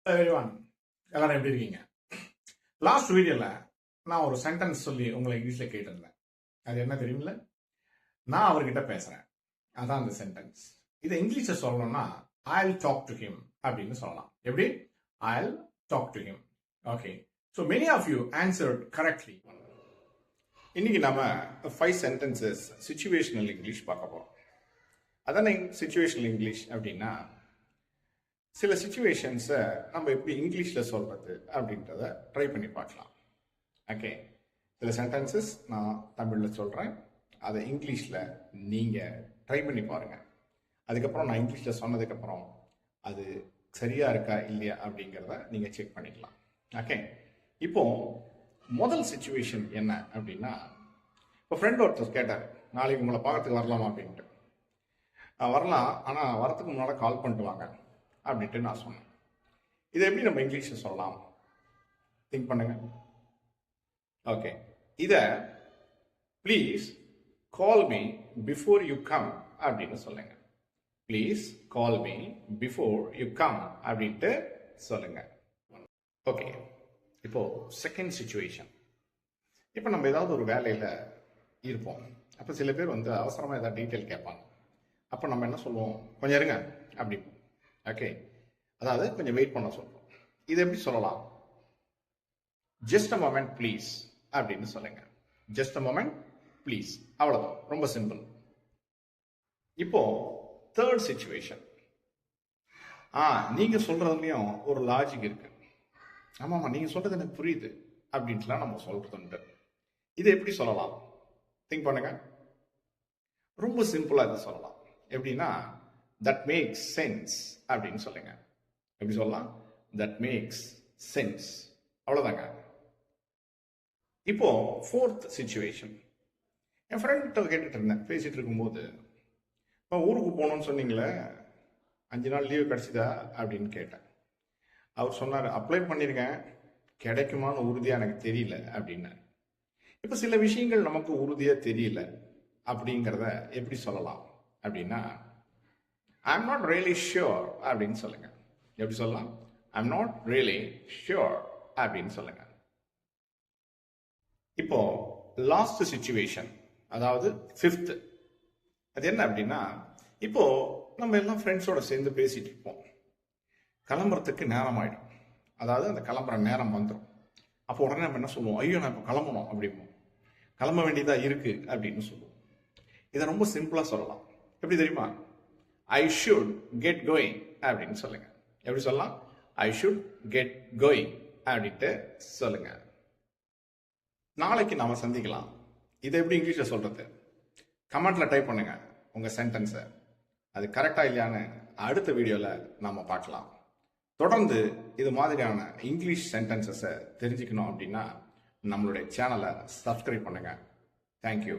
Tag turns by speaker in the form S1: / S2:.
S1: Everyone எல்லாரும் எப்படி இருக்கீங்க? லாஸ்ட் வீடியோல நான் ஒரு சென்டென்ஸ் சொல்லி உங்களை இங்கிலீஷ்ல கேட்டிருந்தேன். அது என்ன தெரியுமில்ல? நான் அவர்கிட்ட பேசுறேன், அதான் அந்த சென்டென்ஸ். இதை இங்கிலீஷ்ல சொல்லணும்னா I'll talk to him அப்படின்னு சொல்லலாம். எப்படி? I'll talk to him. Okay, so many of you answered correctly. இன்னைக்கு நாம 5 sentences situational இங்கிலீஷ் பார்க்க போறோம். அதானே situational இங்கிலீஷ் அப்படின்னா, சில சுச்சுவேஷன்ஸை நம்ம எப்படி இங்கிலீஷில் சொல்கிறது அப்படின்றத ட்ரை பண்ணி பார்க்கலாம். ஓகே, சில சென்டென்சஸ் நான் தமிழில் சொல்கிறேன், அதை இங்கிலீஷில் நீங்கள் ட்ரை பண்ணி பாருங்கள். அதுக்கப்புறம் நான் இங்கிலீஷில் சொன்னதுக்கப்புறம் அது சரியாக இருக்கா இல்லையா அப்படிங்கிறத நீங்கள் செக் பண்ணிக்கலாம். ஓகே, இப்போது முதல் சுச்சுவேஷன் என்ன அப்படின்னா, இப்போ ஃப்ரெண்ட் ஒருத்தர் கேட்டார், நாளைக்கு உங்களை பார்க்கறதுக்கு வரலாமா அப்படின்ட்டு. வரலாம், ஆனால் வரத்துக்கு முன்னால் கால் பண்ணிட்டு வாங்க அப்படின்ட்டு நான் சொன்னேன். இதை எப்படி நம்ம இங்கிலீஷில் சொல்லலாம்? திங்க் பண்ணுங்க. ஓகே, இதை please call me before you come அப்படின்னு சொல்லுங்க. Please call me before you come அப்படின்ட்டு சொல்லுங்க. ஓகே, இப்போ செகண்ட் சிச்சுவேஷன். இப்போ நம்ம ஏதாவது ஒரு வேலையில் இருப்போம். அப்போ சில பேர் அவசரமாக ஏதாவது டீட்டெயில் கேட்பாங்க. அப்போ நம்ம என்ன சொல்லுவோம்? கொஞ்சம் இருங்க அப்படி. ஓகே, அதாவது கொஞ்சம் வெயிட் பண்ண சொல்றோம். இது எப்படி சொல்லலாம்? ஜஸ்ட் அ மொமெண்ட் ப்ளீஸ் அப்படின்னு சொல்லுங்க. ஜஸ்ட் அ மொமெண்ட் ப்ளீஸ், அவ்வளவுதான், ரொம்ப சிம்பிள். இப்போ தேர்ட் சிச்சுவேஷன். நீங்க சொல்றதுலயும் ஒரு லாஜிக் இருக்கு. ஆமாமா, நீங்க சொல்றது எனக்கு புரியுது அப்படின்ட்டுலாம் நம்ம சொல்றது. இது எப்படி சொல்லலாம்? திங்க் பண்ணுங்க. ரொம்ப சிம்பிளா இதை சொல்லலாம். எப்படின்னா, that makes sense அப்படின்னு சொல்லுங்க. எப்படி சொல்லலாம்? that makes sense, அவ்வளவுதாங்க. இப்போ ஃபோர்த் சிச்சுவேஷன். என் ஃப்ரெண்ட் கேட்டுட்டு இருந்தேன், பேசிட்டு இருக்கும்போது, இப்போ ஊருக்கு போகணும்னு சொன்னீங்களே, 5 நாள் லீவு கிடைச்சிதா அப்படின்னு கேட்டேன். அவர் சொன்னார், அப்ளை பண்ணியிருக்கேன், கிடைக்குமான்னு உறுதியா எனக்கு தெரியல அப்படின்னு. இப்போ சில விஷயங்கள் நமக்கு உறுதியா தெரியல அப்படிங்கிறத எப்படி சொல்லலாம் அப்படின்னா, I'm not really sure அப்படின்னு சொல்லுங்க. எப்படி சொல்லலாம்? I'm not really sure அப்படின்னு சொல்லுங்க. இப்போ லாஸ்ட் சிச்சுவேஷன், அதாவது ஃபிஃப்த். அது என்ன அப்படின்னா, இப்போ நம்ம எல்லாம் ஃப்ரெண்ட்ஸோட சேர்ந்து பேசிட்டு இருப்போம். கிளம்புறதுக்கு நேரம் ஆயிடும். அதாவது அந்த கிளம்புற நேரம் வந்துடும். அப்போ உடனே நம்ம என்ன சொல்லுவோம்? ஐயோ, நான் இப்போ கிளம்பணும் அப்படிம்போம். கிளம்ப வேண்டியதா இருக்கு அப்படின்னு சொல்லுவோம். இதை ரொம்ப சிம்பிளா சொல்லலாம். எப்படி தெரியுமா? I should get going அப்படின்னு சொல்லுங்க. எப்படி சொல்லலாம்? I should get going அப்படின்ட்டு சொல்லுங்க. நாளைக்கு நாம சந்திக்கலாம். இதை எப்படி இங்கிலீஷ்ல சொல்றது? கமெண்ட்ல டைப் பண்ணுங்க உங்க சென்டென்ஸை. அது கரெக்டா இல்லையான்னு அடுத்த வீடியோல நாம பார்க்கலாம். தொடர்ந்து இது மாதிரியான இங்கிலீஷ் சென்டென்சஸை தெரிஞ்சுக்கணும் அப்படின்னா நம்மளுடைய சேனலை சப்ஸ்கிரைப் பண்ணுங்க. தேங்க்யூ.